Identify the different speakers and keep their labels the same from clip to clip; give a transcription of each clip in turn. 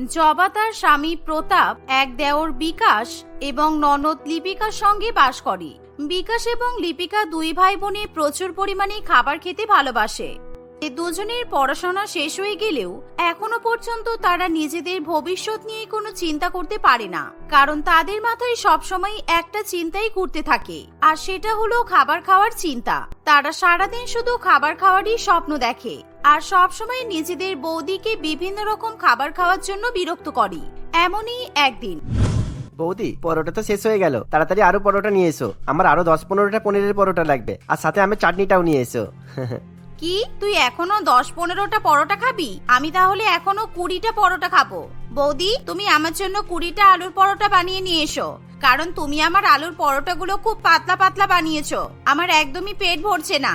Speaker 1: জবা তার স্বামী প্রতাপ, এক দেওর বিকাশ এবং ননদ লিপিকার সঙ্গে বাস করে। বিকাশ এবং লিপিকা দুই ভাই বোনে প্রচুর পরিমাণে খাবার খেতে ভালোবাসে। দুজনের পড়াশোনা শেষ হয়ে গেলেও এখনো পর্যন্ত তারা নিজেদের ভবিষ্যৎ নিয়ে কোনো চিন্তা করতে পারে না, কারণ তাদের মাথায় সবসময় একটা চিন্তাই ঘুরতে থাকে, আর সেটা হলো খাবার খাওয়ার চিন্তা। তারা সারাদিন শুধু খাবার খাওয়ারই স্বপ্ন দেখে আর সবসময় নিজেদের বৌদিকে বিভিন্ন রকম খাবার খাওয়ার জন্য বিরক্ত করে। এমনই একদিন,
Speaker 2: বৌদি, পরোটা তো শেষ হয়ে গেল, তাড়াতাড়ি আরো পরোটা নিয়ে এসো। আমার আরো 10-15টা পনিরের পরোটা লাগবে, আর সাথে আমি চাটনিটাও নিয়ে এসো।
Speaker 1: কি তুই এখনো 10-15টা পরোটা খাবি? আমি তাহলে এখনো 20টা পরোটা খাবো। বৌদি, তুমি আমার জন্য 20টা আলুর পরোটা বানিয়ে নিয়ে এসো, কারণ তুমি আমার আলুর পরোটাগুলো খুব পাতলা পাতলা বানিয়েছো, আমার একদমই পেট ভরছে না।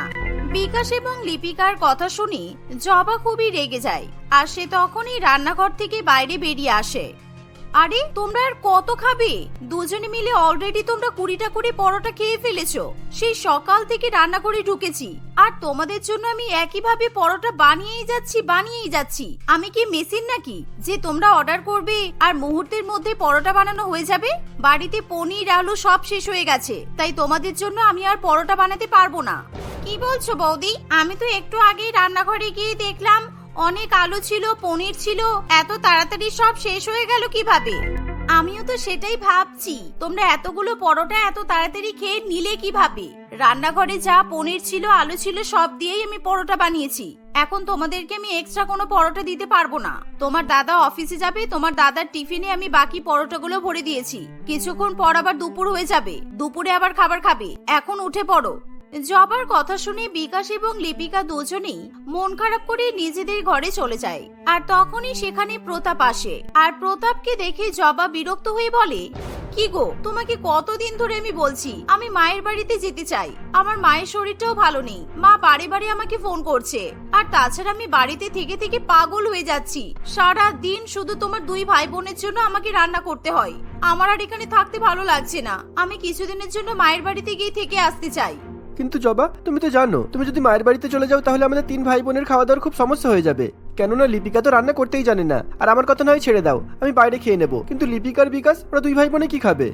Speaker 1: বিকাশ এবং লিপিকার কথা শুনি জবা খুবই রেগে যায়, আর সে তখনই রান্নাঘর থেকে বাইরে বেরিয়ে আসে। আরে তোমরা আর কত খাবে? দুজনে মিলে অলরেডি তোমরা 20টা করে পরোটা খেয়ে ফেলেছো। সেই সকাল থেকে রান্না করে ঢুকেছি, আর তোমাদের জন্য আমি একইভাবে পরোটা বানিয়েই যাচ্ছি। আমি কি মেশিন নাকি যে তোমরা অর্ডার করবে আর মুহূর্তের মধ্যে পরোটা বানানো হয়ে যাবে? বাড়িতে পনির আলু সব শেষ হয়ে গেছে, তাই তোমাদের জন্য আমি আর পরোটা বানাতে পারবো না। কি বলছো বৌদি? আমি তো একটু আগেই রান্নাঘরে গিয়ে দেখলাম অনেক আলু ছিল, পনির ছিল, এত তাড়াতাড়ি সব শেষ হয়ে গেল কিভাবে? আমিও তো সেটাই ভাবছি, তোমরা এতগুলো পরোটা এত তাড়াতাড়ি খেয়ে নিলে কিভাবে? রান্নাঘরে যা পনির ছিল, আলু ছিল, সব দিয়েই আমি পরোটা বানিয়েছি। এখন তোমাদেরকে আমি এক্সট্রা কোনো পরোটা দিতে পারবো না। তোমার দাদা অফিসে যাবে, তোমার দাদার টিফিনে আমি বাকি পরোটাগুলো ভরে দিয়েছি। কিছুক্ষণ পর আবার দুপুর হয়ে যাবে, দুপুরে আবার খাবার খাবে। এখন উঠে পড়ো। জবার কথা শুনে বিকাশ এবং লিপিকা দুজনেই মন খারাপ করে নিজেদের ঘরে চলে যায়। আর তখনই সেখানে প্রতাপ আসে, আর প্রতাপকে দেখে জবা বিরক্ত হয়ে বলে, কি গো, তোমাকে কতদিন ধরে আমি বলছি আমি মায়ের বাড়িতে যেতে চাই। আমার মায়ের শরীরটাও ভালো নেই, মা বারে বারে আমাকে ফোন করছে, আর তাছাড়া আমি বাড়িতে থেকে থেকে পাগল হয়ে যাচ্ছি। সারা দিন শুধু তোমার দুই ভাই বোনের জন্য আমাকে রান্না করতে হয়। আমার আর এখানে থাকতে ভালো লাগছে না, আমি কিছুদিনের জন্য মায়ের বাড়িতে গিয়ে থেকে আসতে চাই।
Speaker 2: কিন্তু জবা, তুমি তো জানো, তুমি যদি মায়ের বাড়িতে চলে যাও তাহলে আমাদের 3 ভাই বোনের খাওয়া দাওয়ার খুব সমস্যা হয়ে যাবে। কেননা লিপিকা তো রান্না করতেই জানে না, আর আমার কথা নয় ছেড়ে দাও, আমি বাইরে খেয়ে নেবো, কিন্তু লিপিকার বিকাশ ওরা 2 ভাই বোনে কি খাবে?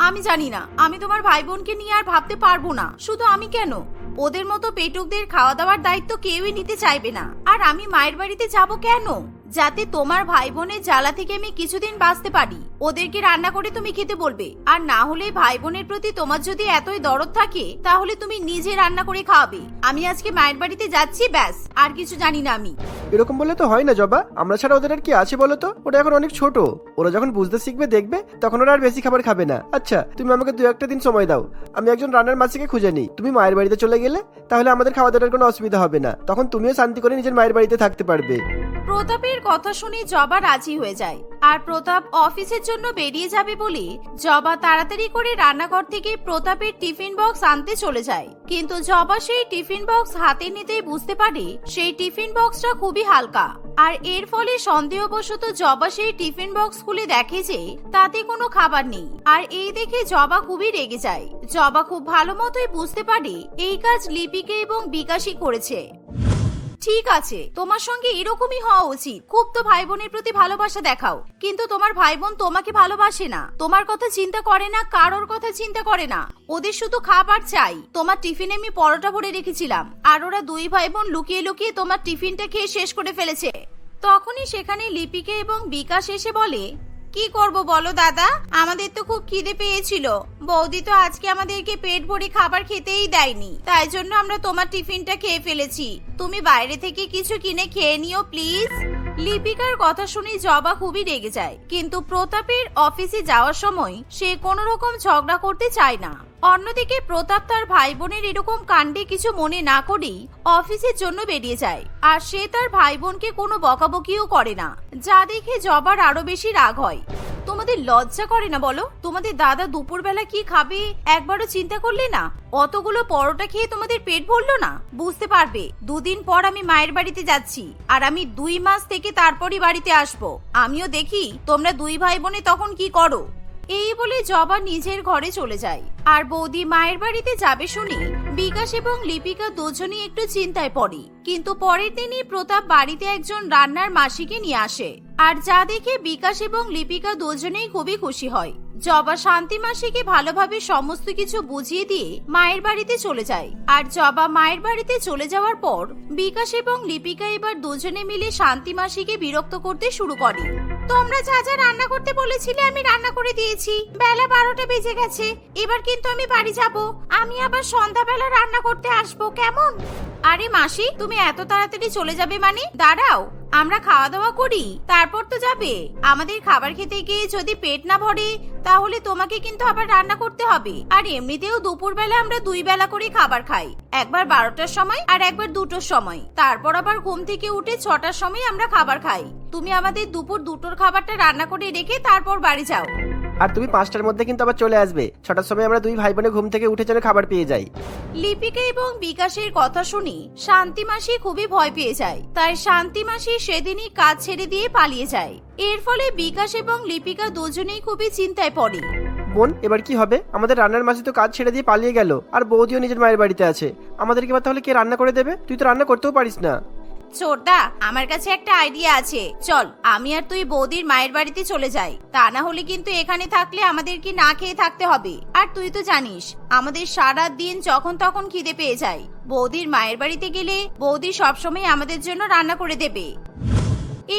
Speaker 1: আমি জানি না, আমি তোমার ভাই বোনকে নিয়ে আর ভাবতে পারবো না। শুধু আমি কেন, ওদের মতো পেটুকদের খাওয়া দাওয়ার দায়িত্ব কেউই নিতে চাইবে না। আর আমি মায়ের বাড়িতে যাব কেন? যাতে তোমার ভাই বোনের জ্বালা থেকে আমি কিছুদিন বাঁচতে পারি। ওদেরকে রান্না করে তুমি খেতে বলবে, আর না হলে ভাই বোনের প্রতি তোমার যদি এতই দরদ থাকে তাহলে তুমি নিজে রান্না করে খাওয়াবে। আমি আজকে মায়ের বাড়িতে যাচ্ছি, ব্যাস, আর কিছু জানি না আমি।
Speaker 2: এরকম বলে তো হয় না জবা, আমরা ছাড়া ওদের আর কি আছে বলো তো? ওরা এখন অনেক ছোট, ওরা যখন বুঝতে শিখবে দেখবে তখন ওরা আর বেশি খাবার খাবে না। আচ্ছা, তুমি আমাকে 2-1টা দিন সময় দাও, আমি একজন রান্নার মাসিকে খুঁজে নিই। তুমি মায়ের বাড়িতে চলে গেলে তাহলে আমাদের খাওয়া দাওয়ার কোনো অসুবিধা হবে না, তখন তুমিও শান্তি করে নিজের মায়ের বাড়িতে থাকতে পারবে।
Speaker 1: প্রতাপের কথা শুনে জবা রাজি হয়ে যায়, আর প্রতাপ অফিসের জন্য বেরিয়ে যাবে বলে জবা তাড়াতাড়ি করে রান্নাঘর থেকে প্রতাপের টিফিন বক্স আনতে চলে যায়। কিন্তু জবা সেই টিফিন বক্স হাতে নিতেই বুঝতে পারে সেই টিফিন বক্সটা খুবই হালকা, আর এর ফলে সন্দেহবশত জবা সেই টিফিন বক্স খুলে দেখে যে তাতে কোনো খাবার নেই। আর এই দেখে জবা খুবই রেগে যায়। জবা খুব ভালো মতোই বুঝতে পারে এই কাজ লিপিকা এবং বিকাশই করেছে। ঠিক আছে, তোমার সঙ্গে এরকমই হওয়া উচিত। খুব তো ভাই বোনের প্রতি ভালোবাসা দেখাও, কিন্তু তোমার ভাই বোন তোমাকে ভালোবাসে না, তোমার কথা চিন্তা করে না, কারোর কথা চিন্তা করে না। ওদের শুধু খাবার চাই। তোমার টিফিনে আমি পরোটা ভরে রেখেছিলাম, আর ওরা 2 ভাই বোন লুকিয়ে লুকিয়ে তোমার টিফিনটা খেয়ে শেষ করে ফেলেছে। তখনই সেখানে লিপিকা এবং বিকাশ এসে বলে, কি করব বলো দাদা, আমাদের তো খুব খিদে পেয়েছিল। বৌদি তো আজকে আমাদেরকে পেট ভরে খাবার খেতেই দেয়নি, তাই জন্য আমরা তোমার টিফিনটা খেয়ে ফেলেছি। তুমি বাইরে থেকে কিছু কিনে খেয়ে নিও প্লিজ। লিপিকার কথা শুনে জবা খুবই রেগে যায়, কিন্তু প্রতাপের অফিসে যাওয়ার সময় সে কোনো রকম ঝগড়া করতে চায় না। অন্যদিকে প্রতাপ তার ভাই বোনের এরকম কাণ্ডে কিছু মনে না করেই অফিসের জন্য বেরিয়ে যায়, আর সে তার ভাই বোনকে কোনো বকাবকিও করে না, যা দেখে জবার আরো বেশি রাগ হয়। তোমাদের লজ্জা করে না বলো? তোমাদের দাদা দুপুরবেলা কি খাবে একবারও চিন্তা করলে না? অতগুলো পরোটা খেয়ে তোমাদের পেট ভরলো না? বুঝতে পারবে 2 দিন পর আমি মায়ের বাড়িতে যাচ্ছি, আর আমি 2 মাস থেকে তারপরই বাড়িতে আসবো। আমিও দেখি তোমরা 2 ভাই বোনে তখন কি করো। এই বলে জবা নিজের ঘরে চলে যায়। আর বৌদি মায়ের বাড়িতে যাবে শুনে বিকাশ এবং লিপিকা দুজনেই একটু চিন্তায় পড়ে। কিন্তু পরের দিনই প্রতাপ বাড়িতে একজন রান্নার মাসিকে নিয়ে আসে, আর যা দেখে বিকাশ এবং লিপিকা দুজনেই খুবই খুশি হয়। জবা শান্তি মাসিকে ভালোভাবে সমস্ত কিছু বুঝিয়ে দিয়ে মায়ের বাড়িতে চলে যায়। আর জবা মায়ের বাড়িতে চলে যাওয়ার পর বিকাশ এবং লিপিকা এবার দুজনে মিলে শান্তি মাসিকে বিরক্ত করতে শুরু করে। তোমরা যা যা রান্না করতে বলেছিলে আমি রান্না করে দিয়েছি, বেলা 12টা বেজে গেছে, এবার কিন্তু আমি বাড়ি যাব। আমি আবার সন্ধ্যাবেলা রান্না করতে আসবো, কেমন? আরে মাসি, তুমি এত তাড়াতাড়ি চলে যাবে মানে? দাঁড়াও, আমরা খাওয়া দাওয়া করি, তারপর তো যাবে। আমাদের খাবার খেতে গিয়ে যদি পেট না ভরে তাহলে তোমাকে কিন্তু আবার রান্না করতে হবে। আর এমনিতেও দুপুরবেলা আমরা 2 বেলা করে খাবার খাই, একবার 12টার সময় আর একবার 2টোর সময়। তারপর আবার ঘুম থেকে উঠে 6টার সময় আমরা খাবার খাই। তুমি আমাদের দুপুর 2টোর খাবারটা রান্না করে রেখে তারপর বাড়ি যাও।
Speaker 2: আর তুমি 5টার মধ্যে কিন্তু আবার চলে আসবে। 6টার সময় আমরা 2 ভাই বোনে ঘুম থেকে উঠে যেন খাবার পেয়ে যাই।
Speaker 1: লিপিকা এবং বিকাশের কথা শুনি শান্তি মাসি খুবই ভয় পেয়ে যায়। তাই শান্তি মাসি সেদিনই কাজ ছেড়ে দিয়ে পালিয়ে যায়। এর ফলে বিকাশ এবং লিপিকা দুজনেই খুবই চিন্তায় পড়ে।
Speaker 2: বোন, এবার কি হবে? আমাদের রান্নার মাসি তো কাজ ছেড়ে দিয়ে পালিয়ে গেল, আর বৌদিও নিজের মায়ের বাড়িতে আছে। আমাদেরকে এবার তাহলে কে রান্না করে দেবে? তুই তো রান্না করতেও পারিস না।
Speaker 1: ছোটদা, আমার কাছে একটা আইডিয়া আছে। চল আমি আর তুই বৌদির মায়ের বাড়িতে চলে যাই। তা না হলে কিন্তু এখানে থাকলে আমাদেরকে না খেয়ে থাকতে হবে। আর তুই তো জানিস আমাদের সারা দিন যখন তখন খিদে পেয়ে যায়। বৌদির মায়ের বাড়িতে গেলে বৌদি সবসময় আমাদের জন্য রান্না করে দেবে।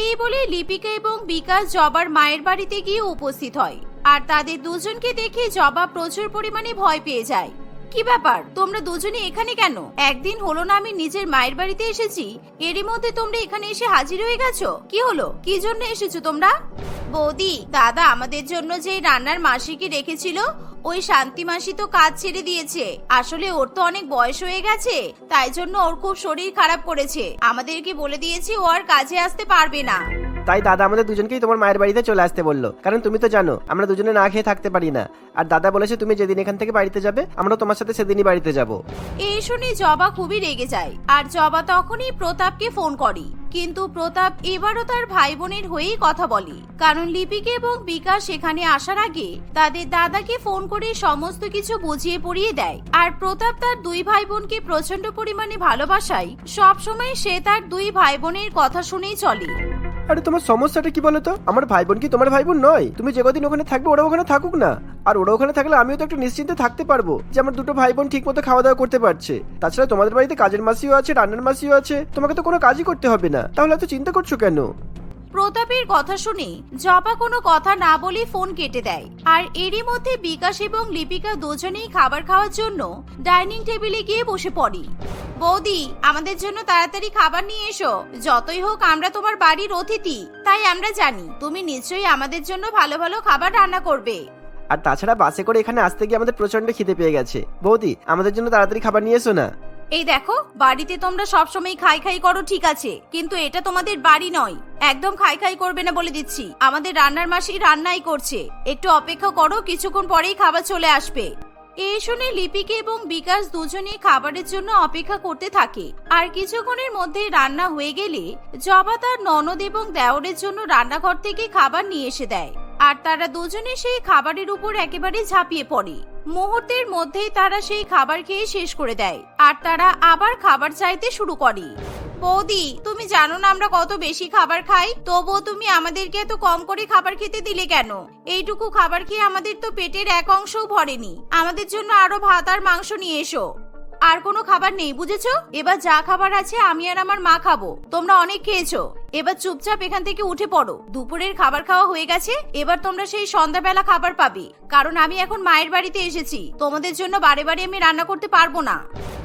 Speaker 1: এই বলে লিপিকা এবং বিকাশ জবার মায়ের বাড়িতে গিয়ে উপস্থিত হয়। আর তাদের দুজনকে দেখে জবা প্রচুর পরিমাণে ভয় পেয়ে যায়। কি ব্যাপার, তোমরা দুজনে এখানে কেন? একদিন হলো না আমি নিজের মায়ের বাড়িতে এসেছি, এরই মধ্যে তোমরা এখানে এসে হাজির হয়ে গেছো। কি হলো, কি জন্য এসেছো তোমরা? বৌদি, দাদা আমাদের জন্য যে রান্নার মাসিকে রেখেছিল ওই শান্তি মাসি তো কাজ ছেড়ে দিয়েছে। আসলে ওর তো অনেক বয়স হয়ে গেছে, তাই জন্য ওর খুব শরীর খারাপ করেছে। আমাদেরকে বলে দিয়েছে ও আর কাজে আসতে পারবে না।
Speaker 2: তাই দাদা আমাদের দুজনকেই তোমার মায়ের বাড়িতে চলে আসতে বললো, কারণ তুমি তো জানো আমরা দুজনে না খেয়ে থাকতে পারি না। আর দাদা বলেছে তুমি যেদিন এখান থেকে বাড়িতে যাবে আমরা তোমার সাথে সেদিনই বাড়িতে যাব।
Speaker 1: এই শুনে জবা খুবই রেগে যায়। আর জবা তখনই প্রতাপকে ফোন করে। কিন্তু প্রতাপ এবারও তার ভাই বোনের হয়েই কথা বলে, কারণ লিপিকা এবং বিকাশ সেখানে আসার আগে তাদের দাদাকে ফোন করে সমস্ত কিছু বুঝিয়ে পড়িয়ে দেয়। আর প্রতাপ তার 2 ভাই বোনকে প্রচন্ড পরিমাণে ভালোবাসায় সবসময় সে তার 2 ভাই বোনের কথা শুনেই চলে।
Speaker 2: আরে তোমার সমস্যাটা কি বলো তো? আমার ভাই বোন কি তোমার ভাই বোন নয়? তুমি যে কদিন ওখানে থাকবে ওরা ওখানে থাকুক না। আর ওরা ওখানে থাকলে আমিও তো একটু নিশ্চিন্তে থাকতে পারবো যে আমার 2টো ভাই বোন ঠিক মতো খাওয়া দাওয়া করতে পারছে। তাছাড়া তোমাদের বাড়িতে কাজের মাসিও আছে, রান্নার মাসিও আছে, তোমাকে তো কোনো কাজই করতে হবে না। তাহলে এত চিন্তা করছো কেন?
Speaker 1: প্রতাপের কথা শুনে জবা কোনো কথা না বলে ফোন কেটে দেয়। আর এরই মধ্যে বিকাশ এবং লিপিকা দুজনেই খাবার খাওয়ার জন্য ডাইনিং টেবিলে গিয়ে বসে পড়ি। বৌদি, আমাদের জন্য তাড়াতাড়ি খাবার নিয়ে এসো। যতই হোক আমরা তোমার বাড়ির অতিথি, তাই আমরা জানি তুমি নিশ্চয়ই আমাদের জন্য ভালো ভালো খাবার রান্না করবে।
Speaker 2: আর তাছাড়া বাসে করে এখানে আসতে গিয়ে আমাদের প্রচন্ড খিদে পেয়ে গেছে। বৌদি, আমাদের জন্য তাড়াতাড়ি খাবার নিয়ে এসো না।
Speaker 1: এই দেখো, বাড়িতে তোমরা সবসময় খাই খাই করো ঠিক আছে, কিন্তু এটা তোমাদের বাড়ি নয়। একদম খাই খাই করবে না বলে দিচ্ছি। আমাদের রান্নার মাসি রান্নাই করছে, একটু অপেক্ষা করো, কিছুক্ষণ পরেই খাবার চলে আসবে। এই শুনে লিপিকা এবং বিকাশ দুজনেই খাবারের জন্য অপেক্ষা করতে থাকে। আর কিছুক্ষণের মধ্যে রান্না হয়ে গেলে জবা তার ননদ এবং দেওরের জন্য রান্নাঘর থেকে খাবার নিয়ে এসে দেয়। আর তারা দুজনে সেই খাবারের উপর একেবারে ঝাঁপিয়ে পড়ে। মুহূর্তের মধ্যেই তারা সেই খাবার খেয়ে শেষ করে দেয়। আর তারা আবার খাবার চাইতে শুরু করে। বৌদি, তুমি জানো না আমরা কত বেশি খাবার খাই, তবুও তুমি আমাদেরকে এত কম করে খাবার খেতে দিলে কেন? এইটুকু খাবার খেয়ে আমাদের তো পেটের এক অংশও ভরেনি। আমাদের জন্য আরো ভাত আর মাংস নিয়ে এসো। আর কোনো খাবার নেই, বুঝেছো? এবার যা খাবার আছে আমি আর আমার মা খাবো। তোমরা অনেক খেয়েছো, এবার চুপচাপ এখান থেকে উঠে পড়ো। দুপুরের খাবার খাওয়া হয়ে গেছে, এবার তোমরা সেই সন্ধ্যাবেলা খাবার পাবে। কারণ আমি এখন মায়ের বাড়িতে এসেছি, তোমাদের জন্য বারে বারে আমি রান্না করতে পারবো না।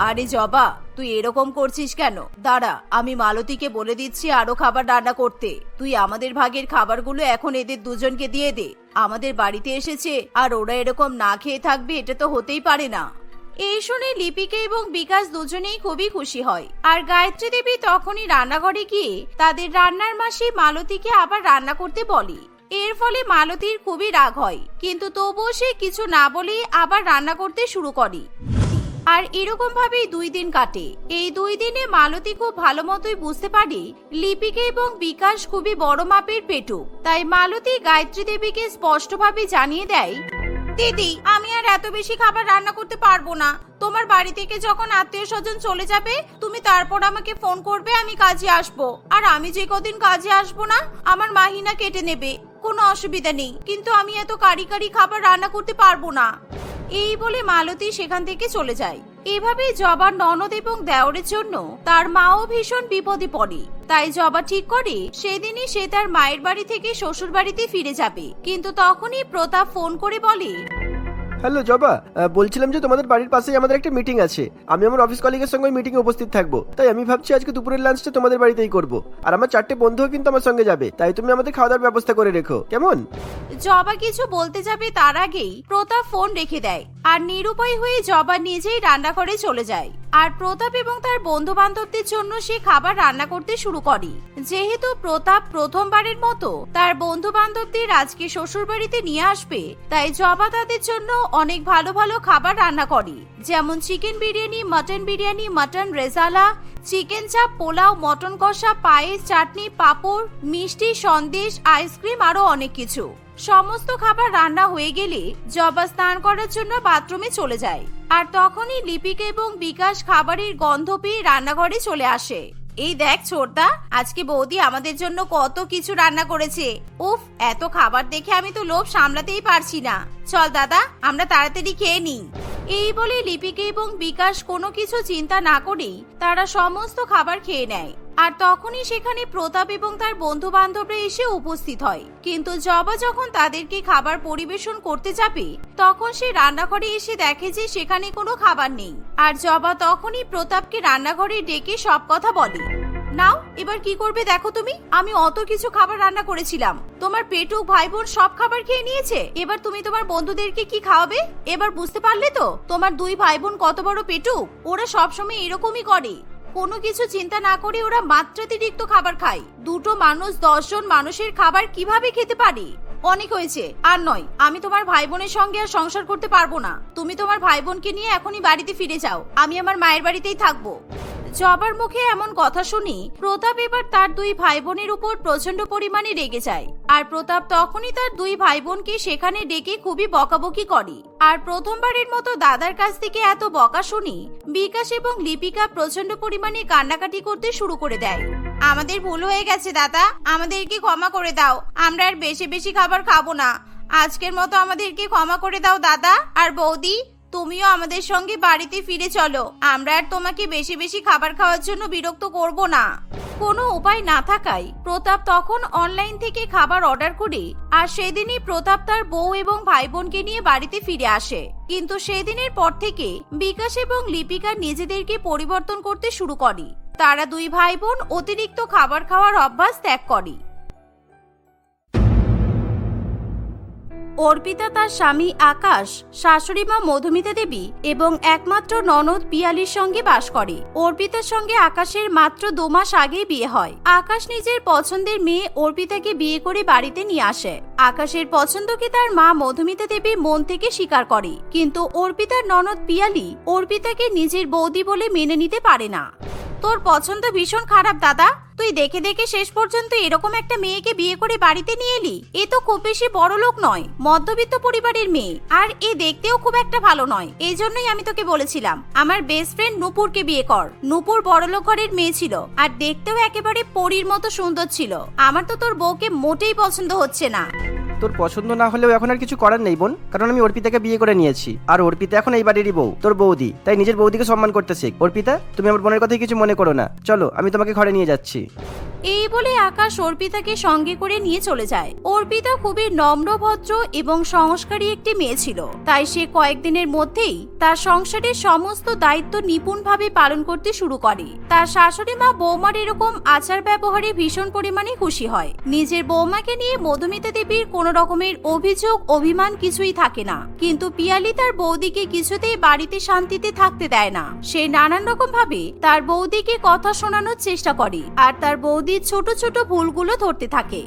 Speaker 1: আরে জবা, তুই এরকম করছিস কেন? দাঁড়া, আমি মালতীকে বলে দিচ্ছি আরো খাবার রান্না করতে। তুই আমাদের ভাগের খাবারগুলো এখন এদের দুজনকে দিয়ে দে। আমাদের বাড়িতে এসেছে আর ওরা এরকম না খেয়ে থাকবে, এটা তো হতেই পারে না। এই শুনে লিপিকা এবং বিকাশ দুজনেই খুবই খুশি হয়। আর গায়ত্রী দেবী তখনই রান্নাঘরে গিয়ে তাদের রান্নার মাসি মালতীকে আবার রান্না করতে বলে। এর ফলে মালতীর খুবই রাগ হয়, কিন্তু তবুও সে কিছু না বলে আবার রান্না করতে শুরু করে। আর এরকম ভাবেই 2 দিন কাটে। এই 2 দিনে মালতী খুব ভালো মতোই বুঝতে পারে লিপিকা এবং বিকাশ খুবই বড় মাপের পেটুক। তাই মালতী গায়ত্রী দেবীকে স্পষ্টভাবে জানিয়ে দেয়, দিদি আমি আর এত বেশি খাবার রান্না করতে পারবো না। তোমার বাড়ি থেকে যখন আত্মীয় স্বজন চলে যাবে তুমি তারপর আমাকে ফোন করবে, আমি কাজে আসবো। আর আমি যে কদিন কাজে আসবো না আমার মাহিনা কেটে নেবে, কোনো অসুবিধা নেই, কিন্তু আমি এত কারি কারি খাবার রান্না করতে পারবো না। এই বলে মালতী সেখান থেকে চলে যায়। এভাবেই জবার ননদ এবং দেওরের জন্য তার মাও ভীষণ বিপদে পড়ে। তাই জবা ঠিক করে সেদিনই সে তার মায়ের বাড়ি থেকে শ্বশুর বাড়িতে ফিরে যাবে। কিন্তু তখনই প্রতাপ ফোন করে বলে,
Speaker 2: হ্যালো জবা, বলছিলাম যে তোমাদের বাড়ির পাশেই আমাদের একটা মিটিং আছে। আমি আমার অফিস কলিগের সঙ্গে মিটিং এ উপস্থিত থাকবো, তাই আমি ভাবছি আজকে দুপুরের লাঞ্চটা তোমাদের বাড়িতেই করব। আর আমার 4টে বন্ধুও কিন্তু আমার সঙ্গে যাবে, তাই তুমি আমাদের খাওয়া দাওয়ার ব্যবস্থা করে রেখো, কেমন?
Speaker 1: জবা কিছু বলতে যাবে তার আগেই প্রতাপ ফোন রেখে দেয় আর নিরুপায় হয়ে জবা নিজেই রান্নাঘরে চলে যায়। আর প্রতাপ এবং তার বন্ধু বান্ধবদের জন্য সে খাবার রান্না করতে শুরু করে। যেহেতু প্রতাপ প্রথমবারের মতো তার বন্ধু বান্ধবদের আজকে শ্বশুর বাড়িতে নিয়ে আসবে, তাই জবা তাদের জন্য অনেক ভালো ভালো খাবার রান্না করে, যেমন chicken biryani, mutton biryani, mutton rezala, chicken চাপ, পোলাও, মটন কষা, পায়েস, চাটনি, পাঁপড়, মিষ্টি, সন্দেশ, আইসক্রিম আরো অনেক কিছু। সমস্ত খাবার রান্না হয়ে গেলে জবা স্নান করার জন্য বাথরুমে চলে যায়। আর তখনই লিপিকা এবং বিকাশ খাবারের গন্ধ পেয়ে রান্নাঘরে চলে আসে। এই দেখ ছোটদা, আজকে বৌদি আমাদের জন্য কত কিছু রান্না করেছে। উফ, এত খাবার দেখে আমি তো লোভ সামলাতেই পারছি না। চল দাদা আমরা তাড়াতাড়ি খেয়ে নিই। এই বলে লিপিকা এবং বিকাশ কোনো কিছু চিন্তা না করেই তারা সমস্ত খাবার খেয়ে নেয়। আর তখনই সেখানে প্রতাপ এবং তার বন্ধু বান্ধবরা এসে উপস্থিত হয়। কিন্তু জবা যখন তাদেরকে খাবার পরিবেশন করতে যাবে তখন সে রান্নাঘরে এসে দেখে যে সেখানে কোনো খাবার নেই। আর জবা তখনই প্রতাপকে রান্নাঘরে ডেকে সব কথা বলে। নাও এবার কি করবে দেখো তুমি, আমি অত কিছু খাবার রান্না করেছিলাম, তোমার পেটুক ভাই বোন সব খাবার খেয়ে নিয়েছে। এবার তুমি তোমার বন্ধুদেরকে কি খাওয়াবে? এবার বুঝতে পারলে তো তোমার 2 ভাই বোন কত বড় পেটুক। ওরা সবসময় এরকমই করে, কোনো কিছু চিন্তা না করে ওরা মাত্রাতিরিক্ত খাবার খায়। 2টো মানুষ 10 জন মানুষের খাবার কিভাবে খেতে পারে? অনেক হয়েছে, আর নয়, আমি তোমার ভাই বোনের সঙ্গে আর সংসার করতে পারবো না। তুমি তোমার ভাই বোনকে নিয়ে এখনই বাড়িতে ফিরে যাও, আমি আমার মায়ের বাড়িতেই থাকবো। জবার মুখে এমন কথা শুনি প্রতাপ এবার তার 2 ভাই বোনের উপর প্রচন্ড পরিমাণে রেগে যায়। আর প্রতাপ তখনই তার 2 ভাই বোনকে সেখানে ডেকে খুবই বকাবকি করে। আর প্রথমবারের মতো দাদার কাছ থেকে এত বকা শুনি বিকাশ এবং লিপিকা প্রচন্ড পরিমাণে কান্নাকাটি করতে শুরু করে দেয়। আমাদের ভুল হয়ে গেছে দাদা, আমাদেরকে ক্ষমা করে দাও, আমরা আর বেশি বেশি খাবার খাবো না। আজকের মতো আমাদেরকে ক্ষমা করে দাও দাদা। আর বৌদি তুমিও আমাদের সঙ্গে বাড়িতে ফিরে চলো, আমরা আর তোমাকে বেশি বেশি খাবার খাওয়ার জন্য বিরক্ত করব না। কোনো উপায় না থাকায় প্রতাপ তখন অনলাইন থেকে খাবার অর্ডার করে। আর সেদিনই প্রতাপ তার বউ এবং ভাই বোনকে নিয়ে বাড়িতে ফিরে আসে। কিন্তু সেদিনের পর থেকে বিকাশ এবং লিপিকা নিজেদেরকে পরিবর্তন করতে শুরু করে। তারা 2 ভাই বোন অতিরিক্ত খাবার খাওয়ার অভ্যাস ত্যাগ করে। অর্পিতা তার স্বামী আকাশ, শাশুড়ি মা মধুমিতা দেবী এবং একমাত্র ননদ পিয়ালির সঙ্গে বাস করে। অর্পিতার সঙ্গে আকাশের মাত্র 2 মাস আগেই বিয়ে হয়। আকাশ নিজের পছন্দের মেয়ে অর্পিতাকে বিয়ে করে বাড়িতে নিয়ে আসে। আকাশের পছন্দকে তার মা মধুমিতা দেবী মন থেকে স্বীকার করে, কিন্তু অর্পিতার ননদ পিয়ালি অর্পিতাকে নিজের বৌদি বলে মেনে নিতে পারে না। তোর পছন্দ ভীষণ খারাপ দাদা, তুই দেখে দেখে শেষ পর্যন্ত এরকম একটা মেয়েকে বিয়ে করে বাড়িতে নিয়ে এলি। এ তো খুব বেশি বড় লোক নয়, মধ্যবিত্ত পরিবারের মেয়ে, আর এ দেখতেও খুব একটা ভালো নয়। এই জন্যই আমি তোকে বলেছিলাম আমার বেস্ট ফ্রেন্ড নূপুরকে বিয়ে কর। নূপুর বড়লোক ঘরের মেয়ে ছিল আর দেখতেও একেবারে পরীর মতো সুন্দর ছিল। আমার তো তোর বউকে মোটেই পছন্দ হচ্ছে না।
Speaker 2: তোর পছন্দ না হলেও এখন আর কিছু করার নেই বোন, কারণ আমি অর্পিতাকে বিয়ে করে নিয়েছি। আর অর্পিতা এখন এই বাড়িরই বউ, তোর বৌদি, তাই নিজের বৌদিকে সম্মান করতে শেখ। অর্পিতা তুমি আমার বোনের কথাই কিছু মনে করো না, চলো আমি তোমাকে ঘরে নিয়ে যাচ্ছি।
Speaker 1: এই বলে আকাশ অর্পিতাকে সঙ্গে করে নিয়ে চলে যায়। অর্পিতা খুবই নম্র, ভদ্র এবং সংস্কারী একটি মেয়ে ছিল, তাই সে কয়েকদিনের মধ্যেই তার সংসারের সমস্ত দায়িত্ব নিপুণভাবে পালন করতে শুরু করে। তার শাশুড়ি মা বৌমার এরকম আচার ব্যবহারে ভীষণ পরিমাণে খুশি হয়। নিজের বৌমাকে নিয়ে মধুমিতা দেবীর কোনো রকমের অভিযোগ অভিমান কিছুই থাকে না, কিন্তু পিয়ালি তার বৌদিকে কিছুতেই বাড়িতে শান্তিতে থাকতে দেয় না। সে নানান রকম ভাবে তার বৌদিকে কথা শোনানোর চেষ্টা করে আর তার বৌদির ছোট ছোট ভুলগুলো ধরতে থাকে।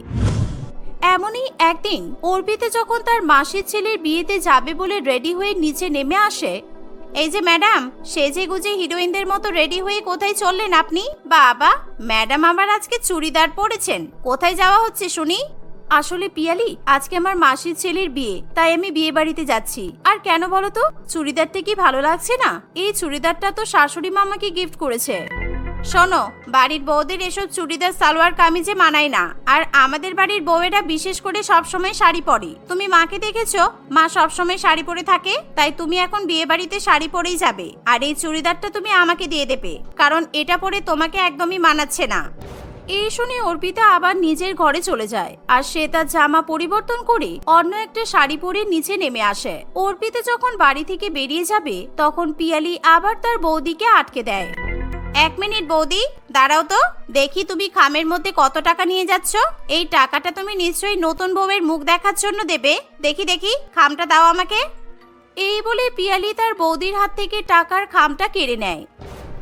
Speaker 1: এমনই একদিন অর্পিতা যখন তার মাসির ছেলের বিয়েতে যাবে বলে রেডি হয়ে নিচে নেমে আসে, এই যে ম্যাডাম, সেজে গুজে হিরোইনদের মতো রেডি হয়ে কোথায় চললেন আপনি? বাবা, ম্যাডাম আবার আজকে চুড়িদার পরেছেন, কোথায় যাওয়া হচ্ছে শুনি? আসলে পিয়ালি, আজকে আমার মাসির ছেলের বিয়ে, তাই আমি বিয়ে বাড়িতে যাচ্ছি। আর কেন বলো তো, চুড়িদারটা কি ভালো লাগছে না? এই চুড়িদারটা তো শাশুড়ি মা আমাকে গিফট করেছে। শোনো, বাড়ির বউদের এসব চুড়িদার সালোয়ার কামিজে মানায় না। আর আমাদের বাড়ির বউয়েরা বিশেষ করে সবসময় শাড়ি পরে। তুমি মাকে দেখেছো, মা সবসময় শাড়ি পরে থাকে। তাই তুমি এখন বিয়ে বাড়িতে শাড়ি পরেই যাবে। আর এই চুড়িদারটা তুমি আমাকে দিয়ে দেবে, কারণ এটা পরে তোমাকে একদমই মানাচ্ছে না। এই শুনে অর্পিতা আবার নিজের ঘরে চলে যায়। আর সে তার জামা পরিবর্তন করে অন্য একটা শাড়ি পরে নিচে নেমে আসে। অর্পিতা যখন বাড়ি থেকে বেরিয়ে যাবে, তখন পিয়ালি আবার তার বৌদিকে আটকে দেয়। 1 মিনিট বৌদি, দাঁড়াও তো, দেখি তুমি খামের মধ্যে কত টাকা নিয়ে যাচ্ছ। এই টাকাটা তুমি নিশ্চয়ই নতুন বউয়ের মুখ দেখার জন্য দেবে। দেখি দেখি, খামটা দাও আমাকে। এই বলে পিয়ালি তার বৌদির হাত থেকে টাকার খামটা কেড়ে নেয়।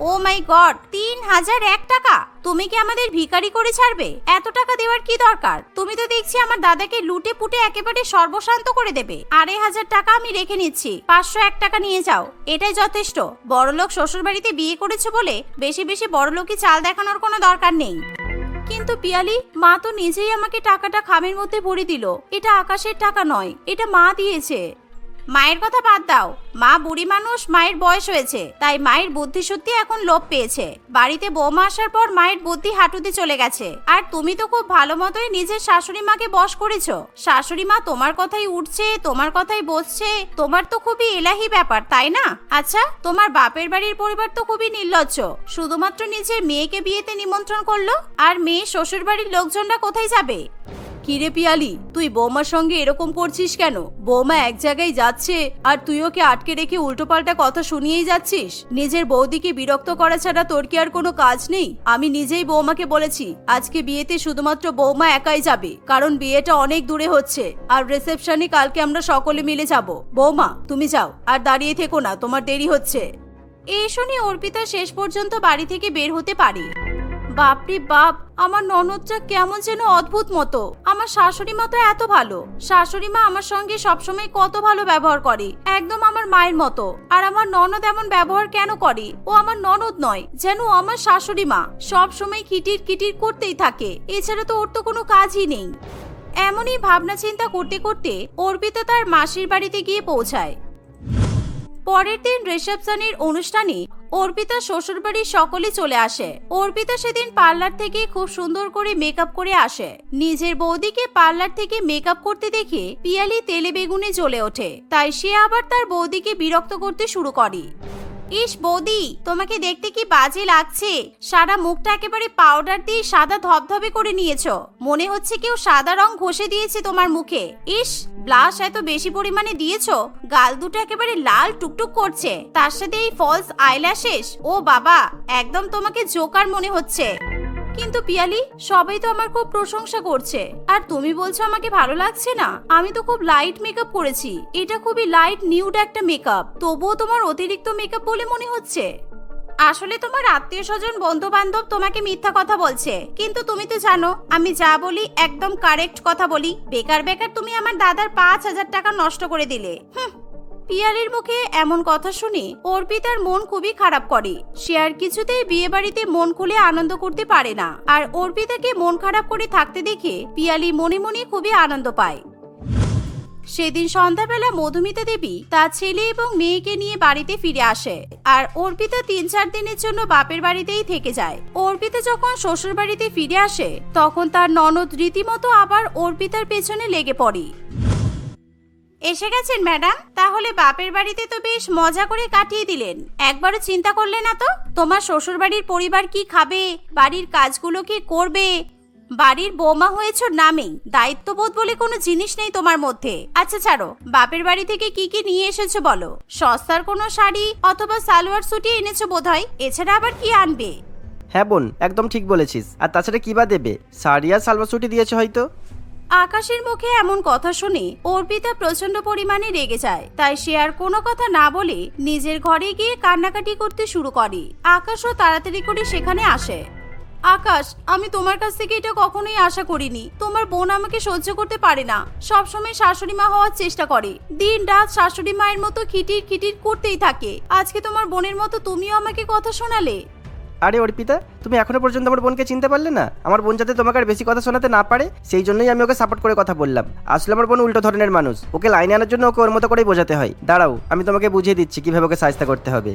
Speaker 1: ও মাই গড, 3001 টাকা! তুমি কি আমাদের ভিখারি করে ছাড়বে? এত টাকা দেওয়ার কি দরকার? তুমি তো দেখছি আমার দাদাকে লুটে পুটে একেবারে সর্বশান্ত করে দেবে। 2500 টাকা আমি রেখে নিচ্ছি, 501 টাকা নিয়ে যাও, এটাই যথেষ্ট। বড়লোক শ্বশুর বাড়িতে বিয়ে করেছো বলে বেশি বেশি বড়লোকই চাল দেখানোর কোনো দরকার নেই। কিন্তু পিয়ালি, মা তো নিজেই আমাকে টাকাটা খামের মধ্যে ভরে দিল। এটা আকাশের টাকা নয়, এটা মা দিয়েছে। মায়ের কথা বাদ দাও, মা বুড়ি মানুষ, মায়ের বয়স হয়েছে, তাই মায়ের বুদ্ধি সত্যি এখন লোপ পেয়েছে। বাড়িতে বৌমা আসার পর মায়ের বুদ্ধি হাঁটুতে চলে গেছে। আর তুমি তো খুব ভালো মতোই নিজের শাশুড়ি মাকে বশ করেছো। শাশুড়ি মা তোমার কথাই উঠছে, তোমার কথাই বসছে। তোমার তো খুবই এলাহি ব্যাপার, তাই না? আচ্ছা, তোমার বাপের বাড়ির পরিবার তো খুবই নির্লজ্জ, শুধুমাত্র নিজের মেয়েকে বিয়েতে নিমন্ত্রণ করলো। আর মেয়ে শ্বশুর বাড়ির লোকজনরা কোথায় যাবে? কিরে পিয়ালি, তুই বৌমার সঙ্গে এরকম করছিস কেন? বৌমা এক জায়গায় যাচ্ছে আর তুই ওকে আটকে রেখে উল্টোপাল্টা কথা শুনিয়েই যাচ্ছিস। নিজের বৌদিকে বিরক্ত করা ছাড়া তোর কি আর কোনো কাজ নেই? আমি নিজেই বৌমাকে বলেছি আজকে বিয়েতে শুধুমাত্র বৌমা একাই যাবে, কারণ বিয়েটা অনেক দূরে হচ্ছে। আর রিসেপশনে কালকে আমরা সকলে মিলে যাব। বৌমা, তুমি যাও, আর দাঁড়িয়ে থেকো না, তোমার দেরি হচ্ছে। এই শুনে অর্পিতা শেষ পর্যন্ত বাড়ি থেকে বের হতে পারে। বাপরে বাপ, আমার ননদটা কেমন যেন অদ্ভুত মতো। আমার শাশুড়ি মা তো এত ভালো। শাশুড়ি মা আমার সঙ্গে সবসময় কত ভালো ব্যবহার করে, একদম আমার মায়ের মতো। আর আমার ননদ এমন ব্যবহার কেন করে? ও আমার ননদ নয়, যেন আমার শাশুড়ি মা। সবসময় কিটির কিটির করতেই থাকে, এছাড়া তো ওর তো কোনো কাজই নেই। এমনই ভাবনা চিন্তা করতে করতে অর্পিতা তার মাসির বাড়িতে গিয়ে পৌঁছায়। পরের দিন রিসেপশনের অনুষ্ঠানে অর্পিতা শ্বশুরবাড়ির সকলে চলে আসে। অর্পিতা সেদিন পার্লার থেকে খুব সুন্দর করে মেকআপ করে আসে। নিজের বৌদিকে পার্লার থেকে মেকআপ করতে দেখে পিয়ালি তেলে বেগুনে জ্বলে ওঠে। তাই সে আবার তার বৌদিকে বিরক্ত করতে শুরু করে। ইস বৌদি, তোমাকে দেখতে কি বাজে লাগছে। সারা মুখটা একেবারে পাউডার দিয়ে সাদা ধবধবে করে নিয়েছো, মনে হচ্ছে কেউ সাদা রং ঘষে দিয়েছে তোমার মুখে। ইস, ব্লাশ এত বেশি পরিমাণে দিয়েছো, গাল দুটো একেবারে লাল টুকটুক করছে, তার সাথে এই ফলস আইল্যাশেস। ও বাবা, একদম তোমাকে জোকার মনে হচ্ছে। কিন্তু পিয়ালি, সবাই তো আমার খুব প্রশংসা করছে, আর তুমি বলছো আমাকে ভালো লাগছে না? আমি তো খুব লাইট মেকআপ করেছি, এটা খুবই লাইট নিউড একটা মেকআপ, তবুও তোমার অতিরিক্ত মেকআপ বলে মনে হচ্ছে। আসলে তোমার আত্মীয় স্বজন বন্ধু বান্ধব তোমাকে মিথ্যা কথা বলছে, কিন্তু তুমি তো জানো আমি যা বলি একদম কারেক্ট কথা বলি। বেকার বেকার তুমি আমার দাদার 5000 টাকা নষ্ট করে দিলে। পিয়ালির মুখে এমন কথা শুনে অর্পিতার মন খুবই খারাপ করে। সে আর কিছুতেই বিয়ে বাড়িতে মন খুলে আনন্দ করতে পারে না। আর অর্পিতাকে মন খারাপ করে থাকতে দেখে পিয়ালি মনে মনে খুবই আনন্দ পায়। সেদিন সন্ধ্যাবেলা মধুমিতা দেবী তার ছেলে এবং মেয়েকে নিয়ে বাড়িতে ফিরে আসে। আর অর্পিতা 3-4 দিনের জন্য বাপের বাড়িতেই থেকে যায়। অর্পিতা যখন শ্বশুর বাড়িতে ফিরে আসে, তখন তার ননদ রীতিমতো আবার অর্পিতার পেছনে লেগে পড়ে। এসে গেছেন ম্যাডাম, তাহলে বাপের বাড়িতে তো বেশ মজা করে কাটিয়ে দিলেন। একবারও চিন্তা করলে না তো তোমার শ্বশুর বাড়ির পরিবার কি খাবে, বাড়ির কাজগুলো কি করবে? বাড়ির বৌমা হয়েছো নামেই, দায়িত্ববোধ বলে কোনো জিনিস নেই তোমার মধ্যে। আচ্ছা ছাড়ো, বাপের বাড়ি থেকে কি কি নিয়ে এসেছো বলো। সস্তার কোনো শাড়ি অথবা সালোয়ার সুটি এনেছো বোধহয়, এছাড়া আবার কি আনবে?
Speaker 2: হ্যাঁ বোন, একদম ঠিক বলেছিস। আর তাছাড়া কি বা দেবে, শাড়ি আর সালোয়ার সুটি দিয়েছে হয়তো।
Speaker 1: আকাশের মুখে এমন কথা শুনে অর্পিতা প্রচন্ড পরিমাণে রেগে যায়। তাই সে আর কোনো কথা না বলে নিজের ঘরে গিয়ে কান্নাকাটি করতে শুরু করে। আকাশও তাড়াতাড়ি করে সেখানে আসে। আকাশ, আমি তোমার কাছ থেকে এটা কখনোই আশা করিনি। তোমার বোন আমাকে সহ্য করতে পারে না, সবসময় শাশুড়ি মা হওয়ার চেষ্টা করে, দিন রাত শাশুড়ি মায়ের মতো খিটির খিটির করতেই থাকে। আজকে তোমার বোনের মতো তুমিও আমাকে কথা শোনালে।
Speaker 2: আরে অর্পিতা, তুমি এখনো পর্যন্ত আমার বোনকে চিনতে পারলে না? আমার বোন যাতে তোমাকে আর বেশি কথা শোনাতে না পারে সেই জন্যই আমি ওকে সাপোর্ট করে কথা বললাম। আসলে আমার বোন উল্টো ধরনের মানুষ, ওকে লাইনে আনার জন্য ওকে ওর মতো করেই বোঝাতে হয়। দাঁড়াও, আমি তোমাকে বুঝিয়ে দিচ্ছি কিভাবে ওকে সাহায্য করতে হবে।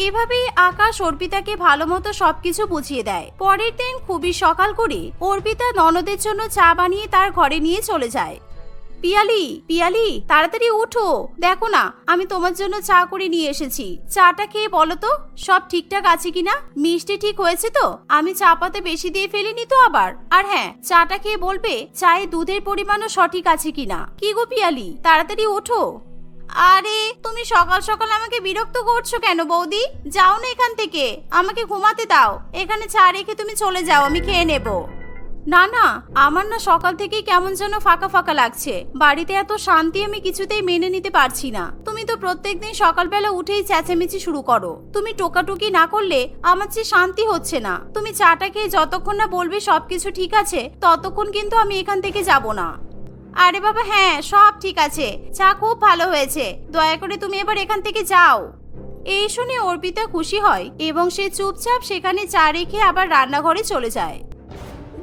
Speaker 1: এভাবেই আকাশ অর্পিতাকে ভালো মতো সবকিছু বুঝিয়ে দেয়। পরের দিন খুবই সকাল করে অর্পিতা ননদের জন্য চা বানিয়ে তার ঘরে নিয়ে চলে যায়। পিয়ালি, পিয়ালি, তাড়াতাড়ি উঠো, দেখো না আমি তোমার জন্য চা করে নিয়ে এসেছি। চাটা খেয়ে বলো তো সব ঠিকঠাক আছে কিনা, মিষ্টি ঠিক হয়েছে তো? আমি চা পাতে বেশি দিয়ে ফেলিনি তো আবার? আর হ্যাঁ, চাটা খেয়ে বলবে চায়ে দুধের পরিমাণও সঠিক আছে কিনা। কি গো পিয়ালি, তাড়াতাড়ি ওঠো। আরে তুমি সকাল সকাল আমাকে বিরক্ত করছো কেন বৌদি? যাও না এখান থেকে, আমাকে ঘুমাতে দাও। এখানে চা রেখে তুমি চলে যাও, আমি খেয়ে নেব। না না, আমার না সকাল থেকেই কেমন যেন ফাঁকা ফাঁকা লাগছে। বাড়িতে এত শান্তি আমি কিছুতেই মেনে নিতে পারছি না। তুমি তো প্রত্যেকদিন সকালবেলা উঠেই চেঁচামেচি শুরু করো। তুমি টোকাটুকি না করলে আমার যে শান্তি হচ্ছে না। তুমি চাটা খেয়ে যতক্ষণ না বলবে সবকিছু ঠিক আছে ততক্ষণ কিন্তু আমি এখান থেকে যাব না। আরে বাবা হ্যাঁ, সব ঠিক আছে, চা খুব ভালো হয়েছে, দয়া করে তুমি এবার এখান থেকে যাও। এই শুনে অর্পিতা খুশি হয় এবং সে চুপচাপ সেখানে চা রেখে আবার রান্নাঘরে চলে যায়।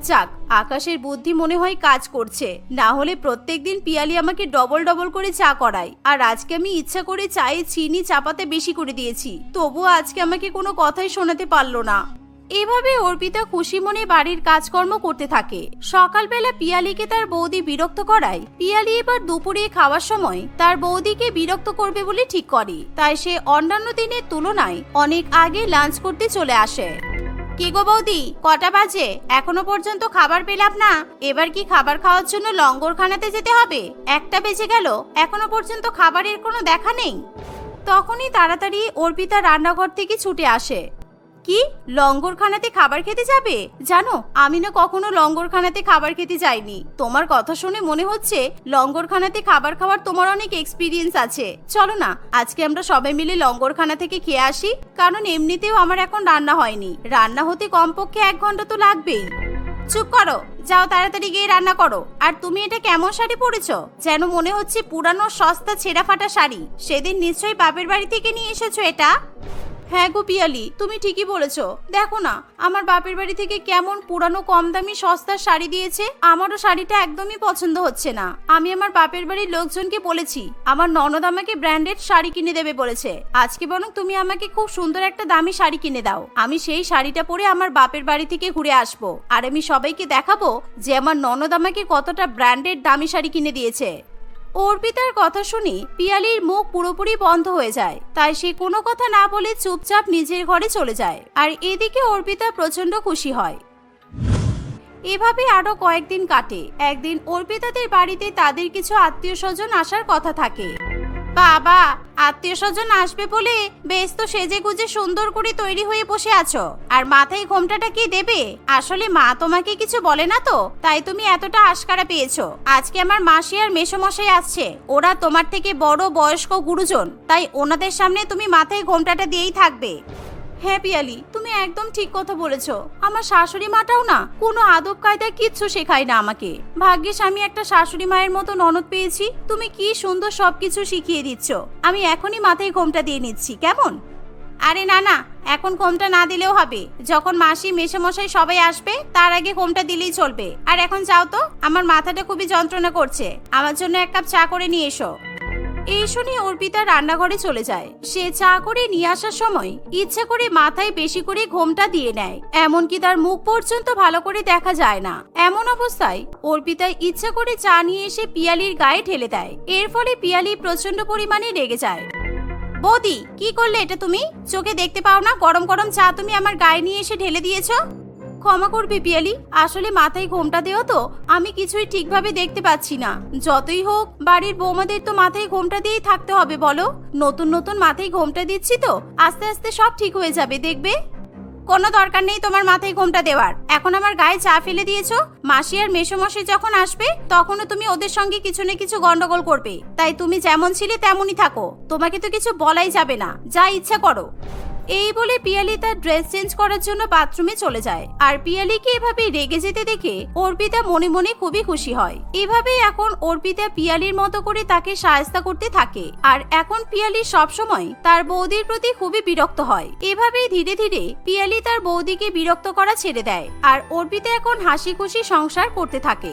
Speaker 1: যাক, আকাশের বুদ্ধি মনে হয় কাজ করছে, না হলে প্রত্যেকদিন পিয়ালি আমাকে ডবল ডবল করে চা করায়। আর আজকে আমি ইচ্ছা করে চায়ে চিনি চাপাতে বেশি করে দিয়েছি, তবুও আজকে আমাকে কোনো কথাই শোনাতে পারলো না। এভাবে অর্পিতা খুশি মনে বাড়ির কাজকর্ম করতে থাকে। সকালবেলা পিয়ালিকে তার বৌদি বিরক্ত করায় পিয়ালি এবার দুপুরে খাওয়ার সময় তার বৌদিকে বিরক্ত করবে বলে ঠিক করে। তাই সে অন্যান্য দিনের তুলনায় অনেক আগে লাঞ্চ করতে চলে আসে। কি গো বৌদি, কটা বাজে? এখনো পর্যন্ত খাবার পেলাম না। এবার কি খাবার খাওয়ার জন্য লঙ্গরখানাতে যেতে হবে? 1টা বেজে গেল, এখনো পর্যন্ত খাবারের কোনো দেখা নেই। তখনই তাড়াতাড়ি অর্পিতা রান্নাঘর থেকে ছুটে আসে। কি, লঙ্গরখানাতে খাবার খেতে যাবে? জানো, আমি না কখনো লঙ্গরখানাতে খাবার খেতে যাইনি। তোমার কথা শুনে মনে হচ্ছে লঙ্গরখানাতে খাবার খাওয়ার তোমার অনেক এক্সপিরিয়েন্স আছে। চলো না, আজকে আমরা সবাই মিলে লঙ্গরখানা থেকে খেয়ে আসি। কারণ এমনিতেও আমার এখন রান্না হয়নি, রান্না হতে কমপক্ষে 1 ঘন্টা তো লাগবেই। চুপ করো, যাও তাড়াতাড়ি গিয়ে রান্না করো। আর তুমি এটা কেমন শাড়ি পরেছো? যেন মনে হচ্ছে পুরানো সস্তা ছেঁড়া ফাটা শাড়ি। সেদিন নিশ্চয়ই বাপের বাড়ি থেকে নিয়ে এসেছো এটা। হ্যাঁ গো পিয়ালি, তুমি ঠিকই বলেছো। দেখো না আমার বাপের বাড়ি থেকে কেমন পুরানো কম দামি সস্তার শাড়ি দিয়েছে। আমারও শাড়িটা একদমই পছন্দ হচ্ছে না। আমি আমার বাপের বাড়ির লোকজনকে বলেছি আমার ননদ আমাকে ব্র্যান্ডেড শাড়ি কিনে দেবে বলেছে। আজকে বরং তুমি আমাকে খুব সুন্দর একটা দামি শাড়ি কিনে দাও, আমি সেই শাড়িটা পরে আমার বাপের বাড়ি থেকে ঘুরে আসবো। আর আমি সবাইকে দেখাবো যে আমার ননদ আমাকে কতটা ব্র্যান্ডেড দামি শাড়ি কিনে দিয়েছে। অর্পিতার কথা শুনে পিয়ালির মুখ পুরোপুরি বন্ধ হয়ে যায়। তাই সে কোনো কথা না বলে চুপচাপ নিজের ঘরে চলে যায়। আর এদিকে অর্পিতা প্রচন্ড খুশি হয়। এভাবে আরো কয়েকদিন কাটে। একদিন অর্পিতাদের বাড়িতে তাদের কিছু আত্মীয় স্বজন আসার কথা থাকে। বাবা, আত্মীয় স্বজন আসবে বলে বেশ তো সেজে গুজে সুন্দর করে তৈরি হয়ে বসে আছো, আর মাথায় ঘোমটাটা কি দেবে? আসলে মা তোমাকে কিছু বলে না তো, তাই তুমি এতটা আশকারা পেয়েছো। আজকে আমার মাসি আর মেসোমশাই আসছে, ওরা তোমার থেকে বড় বয়স্ক গুরুজন, তাই ওনাদের সামনে তুমি মাথায় ঘোমটাটা দিয়েই থাকবে। হ্যাঁ পিয়ালি, তুমি একদম ঠিক কথা বলেছো। আমার শাশুড়ি মাটাও না কোনো আদব কায়দা কিচ্ছু শেখায় না আমাকে। ভাগ্যিস আমি একটা শাশুড়ি মায়ের মতো ননদ পেয়েছি। তুমি কি সুন্দর সবকিছু শিখিয়ে দিচ্ছ। আমি এখনই মাথায় ঘোমটা দিয়ে নিচ্ছি, কেমন? আরে না না, এখন ঘোমটা না দিলেও হবে। যখন মাসি মেসোমশাই সবাই আসবে তার আগে ঘোমটা দিলেই চলবে। আর এখন যাও তো, আমার মাথাটা খুবই যন্ত্রণা করছে। আমার জন্য 1 কাপ চা করে নিয়ে এসো। এই শুনে অর্পিতা রান্নাঘরে চলে যায়। সে চা করে নিয়ে আসার সময় ইচ্ছা করে মাথায় বেশি করে ঘোমটা দিয়ে নেয়, এমনকি তার মুখ পর্যন্ত ভালো করে দেখা যায় না। এমন অবস্থায় অর্পিতা ইচ্ছা করে চা নিয়ে এসে পিয়ালির গায়ে ঢেলে দেয়। এর ফলে পিয়ালি প্রচন্ড পরিমাণে রেগে যায়। বৌদি, কি করলে এটা তুমি? চোখে দেখতে পাও না গরম গরম চা তুমি আমার গায়ে নিয়ে এসে ঢেলে দিয়েছো? ক্ষমা করবে পিয়ালি, আসলে মাথায় ঘোমটা দেওয়া তো আমি কিছুই ঠিকভাবে দেখতে পাচ্ছি না। যতই হোক বাড়ির বৌমাদের তো মাথায় ঘোমটা দিয়েই থাকতে হবে বলো। নতুন নতুন মাথায় ঘোমটা দিচ্ছি তো, আস্তে আস্তে সব ঠিক হয়ে যাবে দেখবে। কোনো দরকার নেই তোমার মাথায় ঘোমটা দেওয়ার। এখন আমার গায়ে চা ফেলে দিয়েছো। মাসি আর মেসোমশাই যখন আসবে তখনও তুমি ওদের সঙ্গে কিছু না কিছু গন্ডগোল করবে। তাই তুমি যেমন ছিলে তেমনই থাকো, তোমাকে তো কিছু বলাই যাবে না, যা ইচ্ছা করো। এই বলে পিয়ালি তার ড্রেস চেঞ্জ করার জন্য বাথরুমে চলে যায়। আর পিয়ালিকে এভাবে রেগে যেতে দেখে অর্পিতা মনে মনে খুবই খুশি হয়। এভাবেই এখন অর্পিতা পিয়ালির মতো করে তাকে সাহায্য করতে থাকে। আর এখন পিয়ালি সবসময় তার বৌদির প্রতি খুবই বিরক্ত হয়। এভাবেই ধীরে ধীরে পিয়ালি তার বৌদিকে বিরক্ত করা ছেড়ে দেয় আর অর্পিতা এখন হাসি খুশি সংসার করতে থাকে।